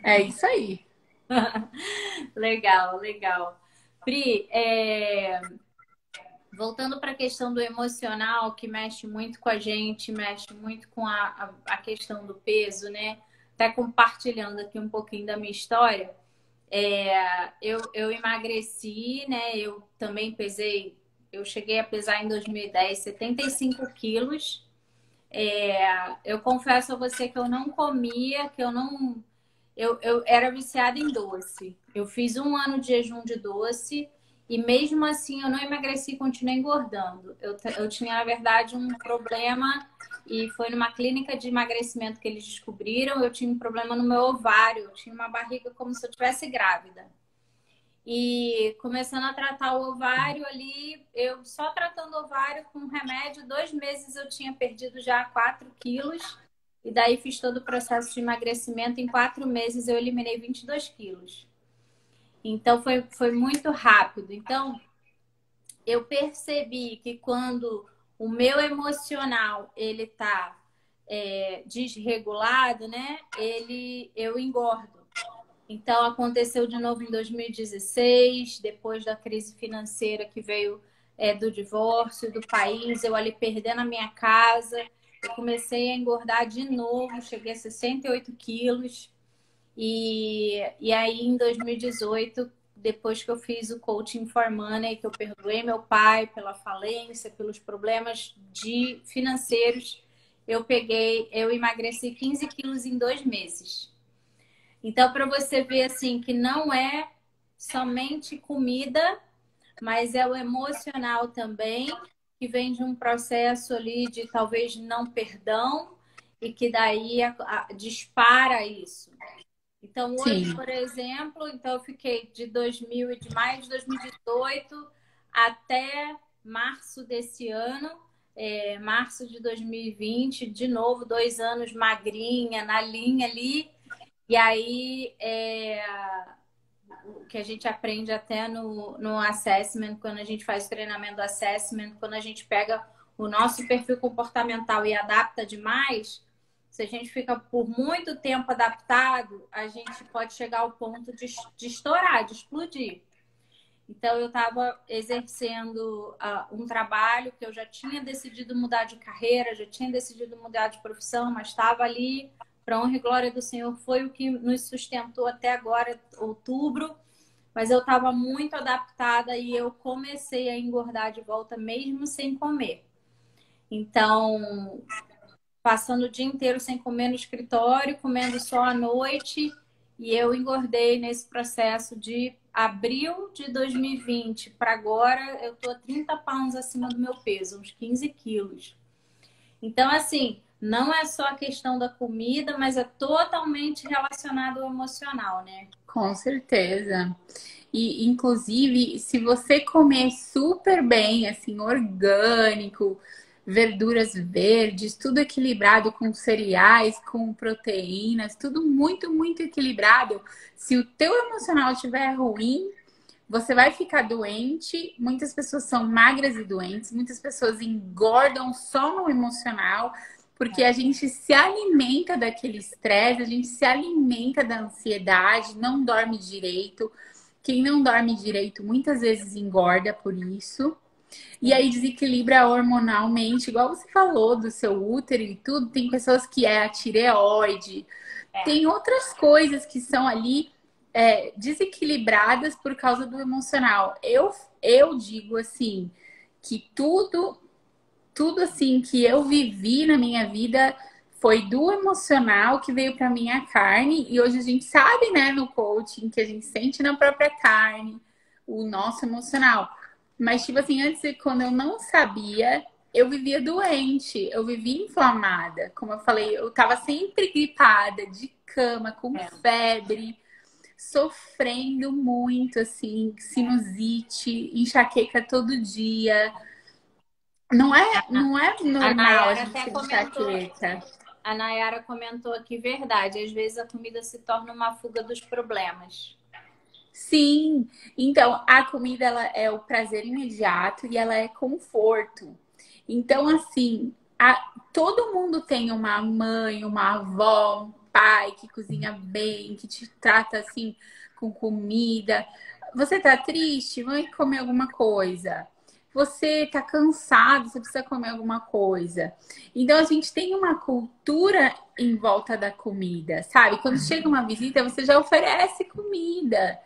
É isso aí. Legal, legal. Pri, voltando para a questão do emocional, que mexe muito com a gente, mexe muito com a questão do peso, né? Até compartilhando aqui um pouquinho da minha história. Eu emagreci, né? Eu também pesei, eu cheguei a pesar em 2010 75 quilos. Eu confesso a você que eu não comia, que eu não. Eu era viciada em doce. Eu fiz um ano de jejum de doce e mesmo assim eu não emagreci e continuei engordando. Eu tinha, na verdade, um problema e foi numa clínica de emagrecimento que eles descobriram. Eu tinha um problema no meu ovário, eu tinha uma barriga como se eu estivesse grávida. E começando a tratar o ovário ali, eu só tratando o ovário com remédio, 2 meses eu tinha perdido já 4 quilos. E daí fiz todo o processo de emagrecimento. Em 4 meses eu eliminei 22 quilos. Então foi muito rápido. Então eu percebi que quando o meu emocional ele tá desregulado, né? Eu engordo. Então, aconteceu de novo em 2016, depois da crise financeira que veio do divórcio, do país, eu ali perdendo a minha casa, eu comecei a engordar de novo, cheguei a 68 quilos. E aí, em 2018, depois que eu fiz o Coaching for Money, que eu perdoei meu pai pela falência, pelos problemas financeiros, eu emagreci 15 quilos em 2 meses. Então, para você ver assim que não é somente comida, mas é o emocional também, que vem de um processo ali de talvez não perdão e que daí dispara isso. Então, hoje, Sim. por exemplo, então eu fiquei de maio de 2018 até março desse ano, março de 2020, de novo, 2 anos magrinha, na linha ali. E aí, o que a gente aprende até no assessment, quando a gente faz o treinamento do assessment, quando a gente pega o nosso perfil comportamental e adapta demais, se a gente fica por muito tempo adaptado, a gente pode chegar ao ponto de estourar, de explodir. Então, eu estava exercendo um trabalho que eu já tinha decidido mudar de carreira, já tinha decidido mudar de profissão, mas estava ali, para honra e glória do Senhor, foi o que nos sustentou até agora, outubro. Mas eu estava muito adaptada e eu comecei a engordar de volta mesmo sem comer. Então, passando o dia inteiro sem comer no escritório, comendo só à noite, e eu engordei nesse processo de abril de 2020 para agora, eu tô 30 pounds acima do meu peso, uns 15 quilos. Então, assim, não é só a questão da comida, mas é totalmente relacionado ao emocional, né? Com certeza. E, inclusive, se você comer super bem, assim, orgânico, verduras verdes, tudo equilibrado com cereais, com proteínas, tudo muito, muito equilibrado. Se o teu emocional estiver ruim, você vai ficar doente. Muitas pessoas são magras e doentes, muitas pessoas engordam só no emocional, porque a gente se alimenta daquele estresse, a gente se alimenta da ansiedade, não dorme direito. Quem não dorme direito muitas vezes engorda por isso. E aí desequilibra hormonalmente, igual você falou do seu útero e tudo. Tem pessoas que é a tireoide, tem outras coisas que são ali desequilibradas por causa do emocional. Eu digo assim que tudo assim que eu vivi na minha vida foi do emocional que veio para minha carne, e hoje a gente sabe, né, no coaching, que a gente sente na própria carne o nosso emocional. Mas tipo assim, antes, quando eu não sabia, eu vivia doente, eu vivia inflamada. Como eu falei, eu tava sempre gripada, de cama, com febre, sofrendo muito, assim, sinusite, enxaqueca todo dia. Não é A normal a Nayara gente até ter comentou, enxaqueca. a Nayara comentou aqui, verdade, às vezes a comida se torna uma fuga dos problemas. Sim, então a comida ela é o prazer imediato e ela é conforto. Então, assim, todo mundo tem uma mãe, uma avó, um pai que cozinha bem, que te trata assim com comida. Você tá triste? Vai comer alguma coisa. Você tá cansado, você precisa comer alguma coisa. Então, a gente tem uma cultura em volta da comida, sabe? Quando chega uma visita, você já oferece comida.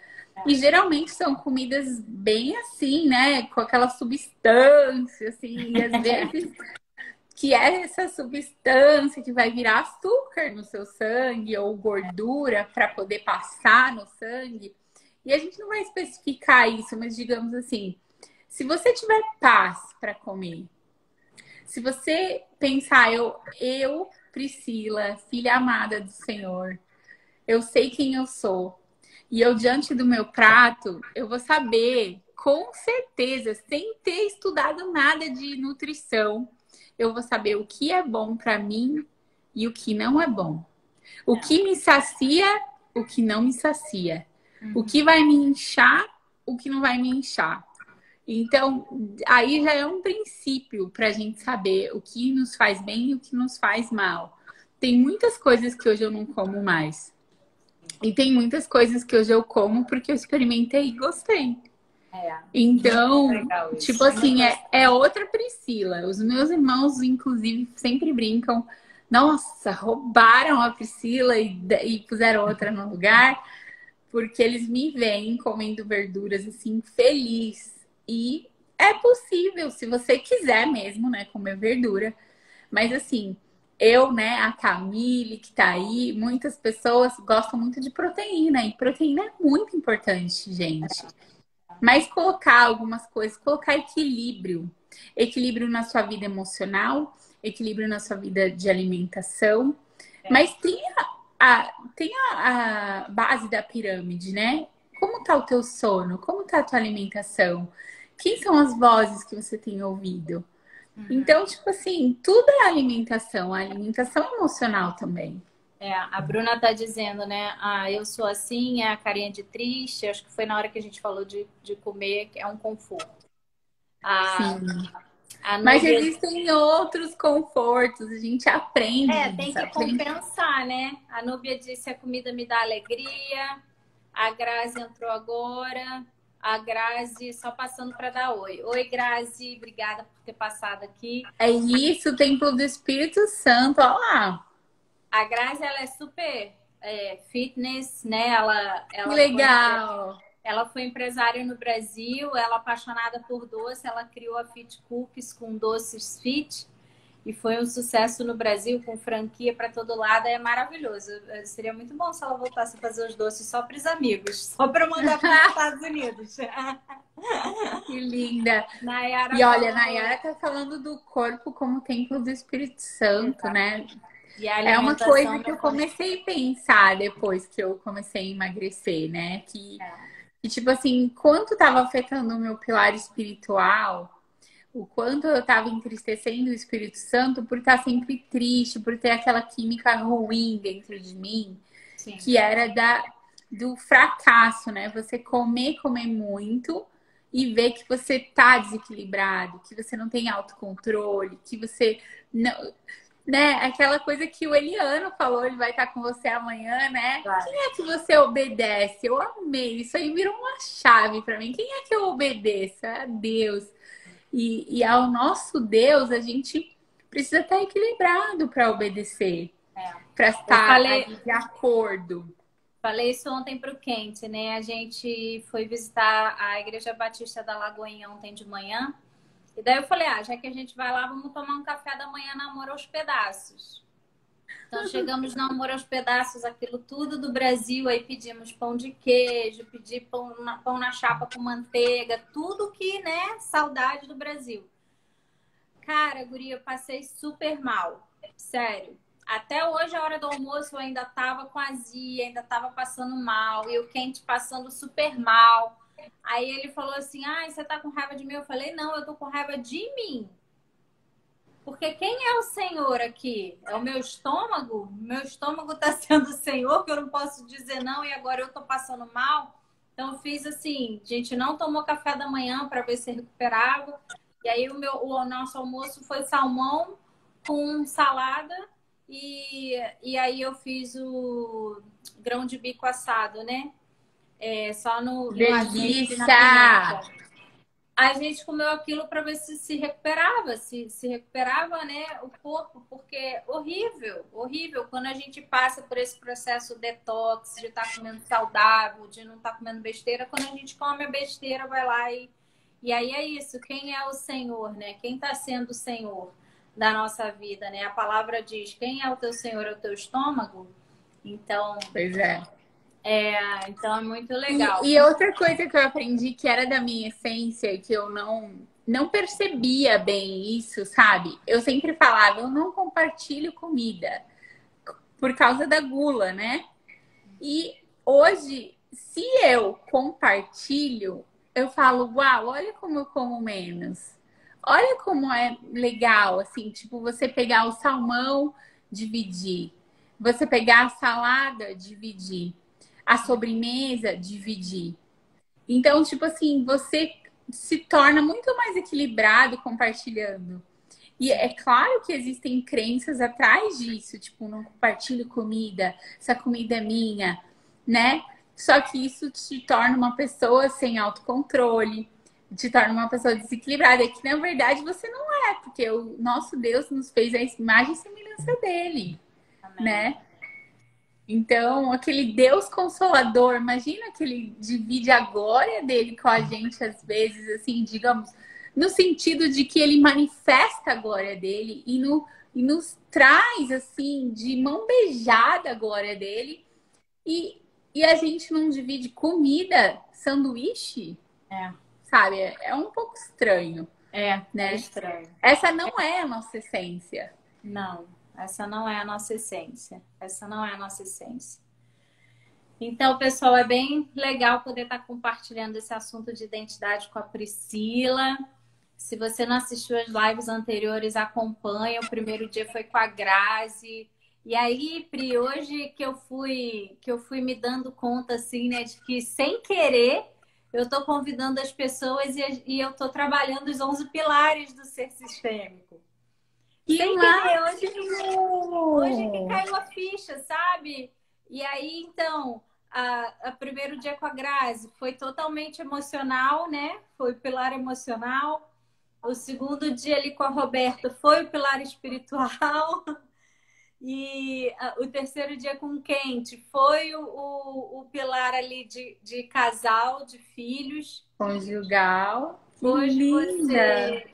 E geralmente são comidas bem assim, né? Com aquela substância, assim, e às vezes que é essa substância que vai virar açúcar no seu sangue ou gordura para poder passar no sangue. E a gente não vai especificar isso, mas digamos assim, se você tiver paz para comer, se você pensar, Priscila, filha amada do Senhor, eu sei quem eu sou. E eu, diante do meu prato, eu vou saber, com certeza, sem ter estudado nada de nutrição, eu vou saber o que é bom para mim e o que não é bom. O que me sacia, o que não me sacia. O que vai me inchar, o que não vai me inchar. Então, aí já é um princípio para a gente saber o que nos faz bem e o que nos faz mal. Tem muitas coisas que hoje eu não como mais. E tem muitas coisas que hoje eu como porque eu experimentei e gostei. Então, Legal isso. tipo assim, é outra Priscila. Os meus irmãos, inclusive, sempre brincam. Nossa, roubaram a Priscila e puseram outra no lugar. Porque eles me veem comendo verduras assim, feliz. E é possível, se você quiser mesmo, né, comer verdura. Mas assim, eu, né, a Camille que tá aí, muitas pessoas gostam muito de proteína. E proteína é muito importante, gente. Mas colocar algumas coisas, colocar equilíbrio. Equilíbrio na sua vida emocional, equilíbrio na sua vida de alimentação. Mas tenha tem a base da pirâmide, né? Como tá o teu sono? Como tá a tua alimentação? Quem são as vozes que você tem ouvido? Então, tipo assim, tudo é alimentação. A alimentação é emocional também. A Bruna tá dizendo, né? Ah, eu sou assim, é a carinha de triste. Acho que foi na hora que a gente falou de comer, que é um conforto. A, Sim. a Mas Núbia. existem outros confortos. A gente aprende Tem isso. que compensar, né? A Núbia disse: a comida me dá alegria. A Grazi entrou agora. A Grazi só passando para dar oi. Oi, Grazi, obrigada por ter passado aqui. É isso, o templo do Espírito Santo. Olha lá. A Grazi, ela é super fitness, né? Que legal. Ela foi empresária no Brasil, ela é apaixonada por doce, ela criou a Fit Cookies com doces fit e foi um sucesso no Brasil, com franquia para todo lado, é maravilhoso. Seria muito bom se ela voltasse a fazer os doces só para os amigos, só para mandar para os Estados Unidos. Que linda. Nayara E olha, falou... Nayara tá falando do corpo como templo do Espírito Santo, Exato. né? E a É uma coisa alimentação que da eu comecei a pensar depois que eu comecei a emagrecer, né? Que tipo assim, quanto tava afetando o meu pilar espiritual, o quanto eu tava entristecendo o Espírito Santo por estar sempre triste, por ter aquela química ruim dentro de mim, Sim. que era do fracasso, né? Você comer muito e ver que você tá desequilibrado, que você não tem autocontrole, que você não, né? Aquela coisa que o Eliano falou, ele vai estar com você amanhã, né? Claro. Quem é que você obedece? Eu amei, isso aí virou uma chave para mim. Quem é que eu obedeço? É a Deus. E ao nosso Deus, a gente precisa estar equilibrado para obedecer, para estar ali de acordo. Falei isso ontem para o Kent, né? A gente foi visitar a Igreja Batista da Lagoinha ontem de manhã. E daí eu falei, já que a gente vai lá, vamos tomar um café da manhã na Amor aos Pedaços. Então chegamos no Amor aos Pedaços, aquilo tudo do Brasil, aí pedimos pão de queijo, pedi pão na chapa com manteiga, tudo que, né, saudade do Brasil. Cara, guria, eu passei super mal, sério. Até hoje, a hora do almoço, eu ainda tava com azia, ainda tava passando mal, e o Quente passando super mal. Aí ele falou assim, você tá com raiva de mim? Eu falei, não, eu tô com raiva de mim. Porque quem é o Senhor aqui? É o meu estômago? Meu estômago tá sendo o Senhor, que eu não posso dizer não, e agora eu tô passando mal. Então eu fiz assim, a gente não tomou café da manhã para ver se recuperava. E aí o nosso almoço foi salmão com salada e aí eu fiz o grão de bico assado, né? Só no azeite e na Delícia! pimenta. A gente comeu aquilo para ver se recuperava, se recuperava, né, o corpo, porque é horrível, horrível quando a gente passa por esse processo detox, de estar comendo saudável, de não estar comendo besteira, quando a gente come a besteira, vai lá e aí é isso, quem é o Senhor, né? Quem está sendo o Senhor da nossa vida, né? A palavra diz, quem é o teu Senhor? É o teu estômago? Então, Pois é. então é muito legal. E outra coisa que eu aprendi que era da minha essência, que eu não percebia bem isso, sabe? Eu sempre falava, eu não compartilho comida por causa da gula, né? E hoje, se eu compartilho, eu falo, uau, olha como eu como menos. Olha como é legal, assim, tipo, você pegar o salmão, dividir. Você pegar a salada, dividir. A sobremesa, dividir. Então, tipo assim, você se torna muito mais equilibrado compartilhando. E é claro que existem crenças atrás disso, tipo, não compartilho comida, essa comida é minha, né? Só que isso te torna uma pessoa sem autocontrole, te torna uma pessoa desequilibrada, que na verdade você não é, porque o nosso Deus nos fez a imagem e semelhança dele, Amém. né? Então, aquele Deus consolador, imagina que ele divide a glória dele com a gente, às vezes, assim, digamos, no sentido de que ele manifesta a glória dele e nos traz, assim, de mão beijada a glória dele, e a gente não divide comida, sanduíche, sabe? É um pouco estranho, É né? estranho. Essa não é a nossa essência. Não. Essa não é a nossa essência. Essa não é a nossa essência. Então, pessoal, é bem legal poder estar compartilhando esse assunto de identidade com a Priscila. Se você não assistiu as lives anteriores, acompanha. O primeiro dia foi com a Grazi. E aí, Pri, hoje que eu fui me dando conta, assim, né, de que sem querer eu estou convidando as pessoas e eu estou trabalhando os 11 pilares do ser sistêmico. Que Sem querer, hoje que máximo! caiu a ficha, sabe? E aí, então, a primeiro dia com a Grazi foi totalmente emocional, né? Foi o pilar emocional. O segundo dia ali com a Roberta foi o pilar espiritual. E o terceiro dia com o Quente foi o pilar ali de casal, de filhos. Conjugal. Que Hoje linda!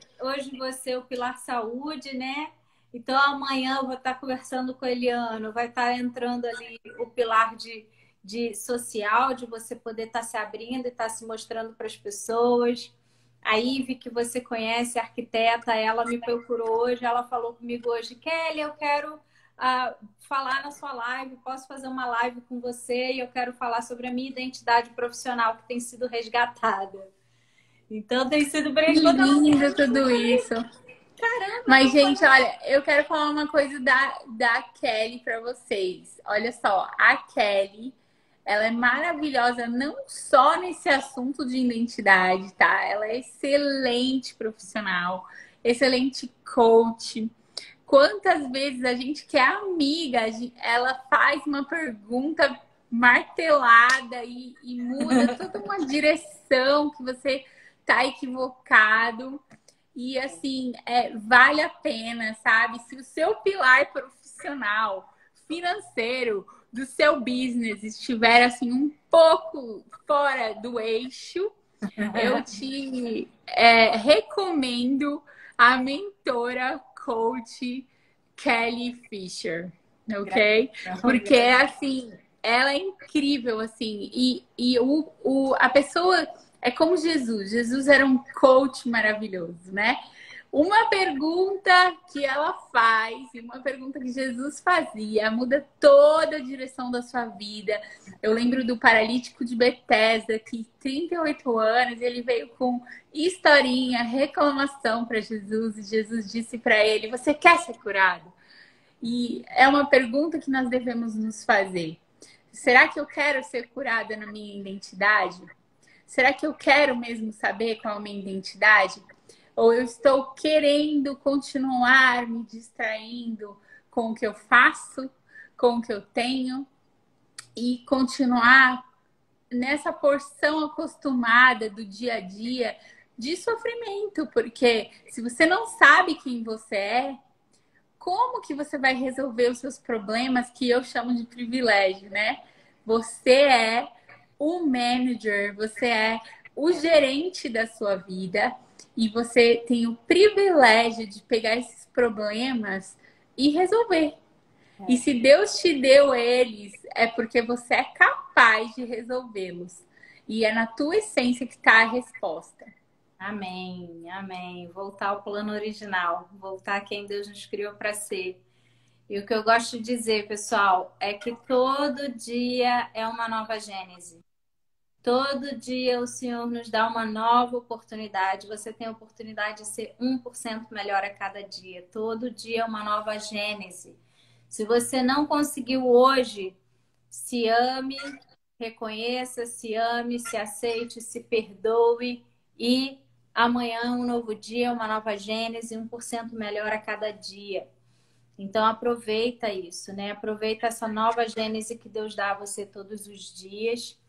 você é o pilar saúde, né? Então amanhã eu vou estar conversando com o Eliano, vai estar entrando ali o pilar de social, de você poder estar se abrindo e estar se mostrando para as pessoas. A Ive, que você conhece, a arquiteta, ela me procurou hoje, ela falou comigo hoje, Kelly, eu quero falar na sua live, posso fazer uma live com você e eu quero falar sobre a minha identidade profissional que tem sido resgatada. Então tem sido bem. Que lindo tudo isso! Caramba, Mas, gente, olha, eu quero falar uma coisa da Kelly para vocês. Olha só, a Kelly, ela é maravilhosa não só nesse assunto de identidade, tá? Ela é excelente profissional, excelente coach. Quantas vezes a gente que é amiga, ela faz uma pergunta martelada e muda toda uma direção que você tá equivocado. E assim, vale a pena, sabe? Se o seu pilar profissional, financeiro, do seu business estiver assim um pouco fora do eixo, eu te recomendo a mentora coach Kelly Fisher, ok? Porque assim, ela é incrível, assim, e a pessoa é como Jesus. Jesus era um coach maravilhoso, né? Uma pergunta que ela faz, e uma pergunta que Jesus fazia, muda toda a direção da sua vida. Eu lembro do paralítico de Betesda, que 38 anos, ele veio com historinha, reclamação para Jesus, e Jesus disse para ele: "Você quer ser curado?" E é uma pergunta que nós devemos nos fazer. Será que eu quero ser curada na minha identidade? Será que eu quero mesmo saber qual é a minha identidade? Ou eu estou querendo continuar me distraindo com o que eu faço, com o que eu tenho, e continuar nessa porção acostumada do dia a dia de sofrimento? Porque se você não sabe quem você é, como que você vai resolver os seus problemas, que eu chamo de privilégio, né? Você é o manager, você é o gerente da sua vida e você tem o privilégio de pegar esses problemas e resolver. E se Deus te deu eles, é porque você é capaz de resolvê-los. E é na tua essência que está a resposta. Amém, amém. Voltar ao plano original, voltar a quem Deus nos criou para ser. E o que eu gosto de dizer, pessoal, é que todo dia é uma nova gênese. Todo dia o Senhor nos dá uma nova oportunidade. Você tem a oportunidade de ser 1% melhor a cada dia. Todo dia é uma nova gênese. Se você não conseguiu hoje, se ame, reconheça, se ame, se aceite, se perdoe e amanhã é um novo dia, uma nova gênese, 1% melhor a cada dia. Então aproveita isso, né? Aproveita essa nova gênese que Deus dá a você todos os dias.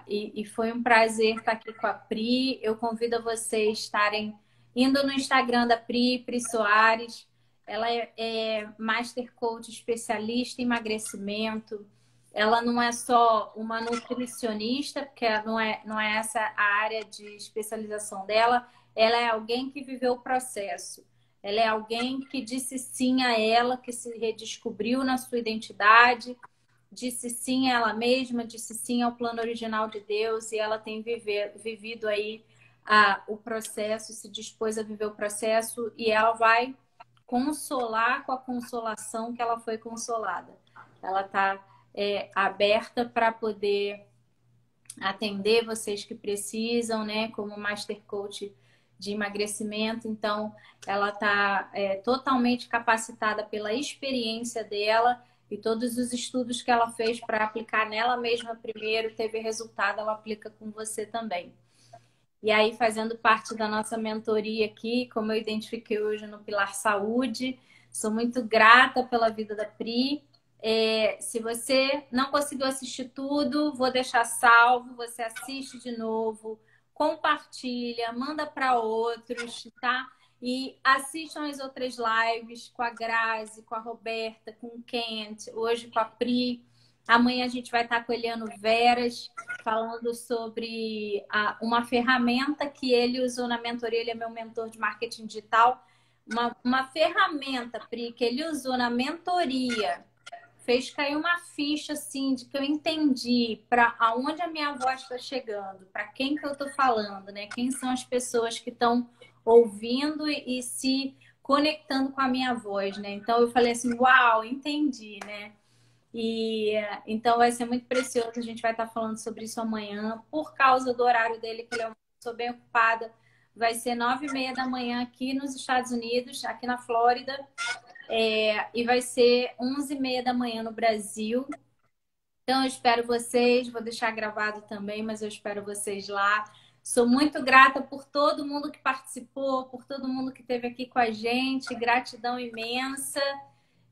E foi um prazer estar aqui com a Pri. Eu convido a vocês estarem indo no Instagram da Pri, Pri Soares. Ela é Master Coach especialista em emagrecimento. Ela não é só uma nutricionista, porque não é essa a área de especialização dela. Ela é alguém que viveu o processo. Ela é alguém que disse sim a ela, que se redescobriu na sua identidade, disse sim a ela mesma, disse sim ao plano original de Deus, e ela tem vivido aí o processo, se dispôs a viver o processo, e ela vai consolar com a consolação que ela foi consolada. Ela está aberta para poder atender vocês que precisam, né? Como Master Coach de emagrecimento. Então, ela está totalmente capacitada pela experiência dela e todos os estudos que ela fez para aplicar nela mesma primeiro, teve resultado, ela aplica com você também. E aí, fazendo parte da nossa mentoria aqui, como eu identifiquei hoje no Pilar Saúde, sou muito grata pela vida da Pri. Se você não conseguiu assistir tudo, vou deixar salvo, você assiste de novo, compartilha, manda para outros, tá? E assistam as outras lives com a Grazi, com a Roberta, com o Kent, hoje com a Pri. Amanhã a gente vai estar com o Eliano Veras, falando sobre uma ferramenta que ele usou na mentoria. Ele é meu mentor de marketing digital. Uma ferramenta, Pri, que ele usou na mentoria, fez cair uma ficha, assim, de que eu entendi para aonde a minha voz está chegando, para quem que eu estou falando, né? Quem são as pessoas que estão ouvindo e se conectando com a minha voz, né? Então, eu falei assim, uau, entendi, né? E então vai ser muito precioso. A gente vai estar falando sobre isso amanhã, por causa do horário dele, que ele é uma pessoa bem ocupada. Vai ser 9h30 da manhã aqui nos Estados Unidos, aqui na Flórida. E vai ser 11h30 da manhã no Brasil. Então, eu espero vocês. Vou deixar gravado também, mas eu espero vocês lá. Sou muito grata por todo mundo que participou, por todo mundo que esteve aqui com a gente. Gratidão imensa.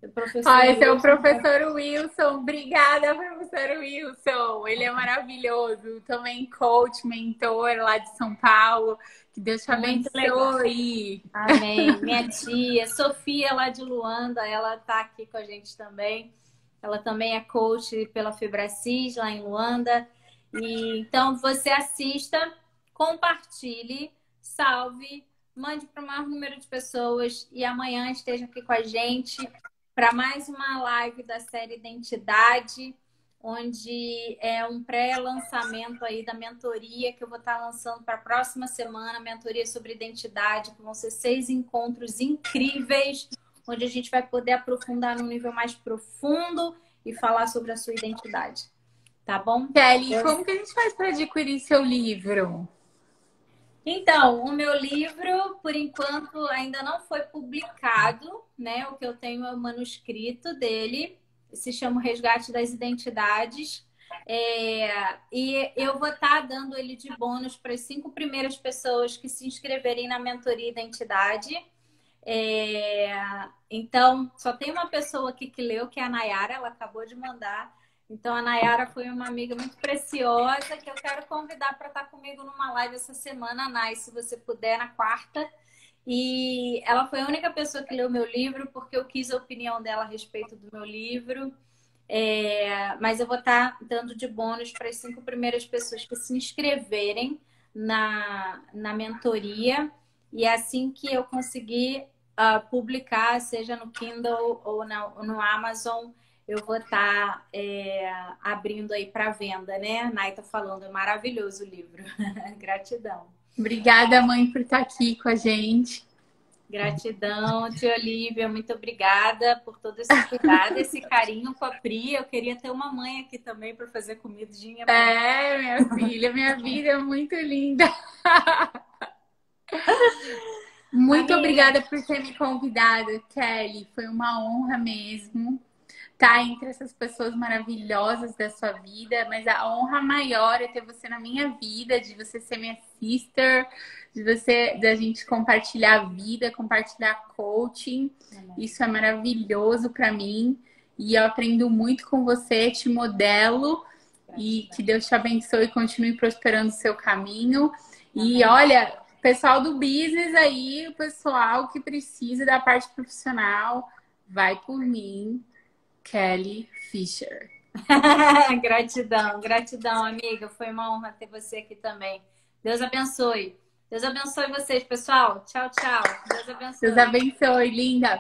Esse é o professor Wilson. Obrigada, professor Wilson. Ele é maravilhoso. Também coach, mentor lá de São Paulo. Que Deus te abençoe. Amém. Minha tia, Sofia, lá de Luanda, ela está aqui com a gente também. Ela também é coach pela Fibracis, lá em Luanda. Então, você assista, compartilhe, salve, mande para o maior número de pessoas e amanhã esteja aqui com a gente para mais uma live da série Identidade, onde é um pré-lançamento aí da mentoria que eu vou estar lançando para a próxima semana, mentoria sobre identidade, que vão ser 6 encontros incríveis, onde a gente vai poder aprofundar num nível mais profundo e falar sobre a sua identidade. Tá bom? Kelly, como que a gente faz para adquirir seu livro? Então, o meu livro, por enquanto, ainda não foi publicado, né? O que eu tenho é o manuscrito dele, se chama O Resgate das Identidades. E eu vou estar dando ele de bônus para as 5 primeiras pessoas que se inscreverem na mentoria Identidade. Então, só tem uma pessoa aqui que leu, que é a Nayara, ela acabou de mandar. Então, a Nayara foi uma amiga muito preciosa que eu quero convidar para estar comigo numa live essa semana, Nay, se você puder, na quarta. E ela foi a única pessoa que leu meu livro, porque eu quis a opinião dela a respeito do meu livro. Mas eu vou estar dando de bônus para as 5 primeiras pessoas que se inscreverem na mentoria. E assim que eu conseguir publicar, seja no Kindle ou no Amazon, eu vou estar abrindo aí para venda, né? A Nay tá falando, é maravilhoso o livro. Gratidão. Obrigada, mãe, por estar aqui com a gente. Gratidão, tia Olivia, muito obrigada por todo esse cuidado, esse carinho com a Pri. Eu queria ter uma mãe aqui também para fazer comidinha. Minha filha, minha vida é muito linda. Muito obrigada por ter me convidado, Kelly. Foi uma honra mesmo estar entre essas pessoas maravilhosas da sua vida, mas a honra maior é ter você na minha vida, de você ser minha sister, da gente compartilhar a vida, compartilhar coaching. Isso é maravilhoso para mim e eu aprendo muito com você, te modelo e que Deus te abençoe e continue prosperando o seu caminho. E olha, pessoal do business aí, o pessoal que precisa da parte profissional, vai por mim. Kelly Fischer. Gratidão, gratidão, amiga. Foi uma honra ter você aqui também. Deus abençoe. Deus abençoe vocês, pessoal. Tchau, tchau. Deus abençoe. Deus abençoe, linda.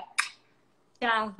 Tchau.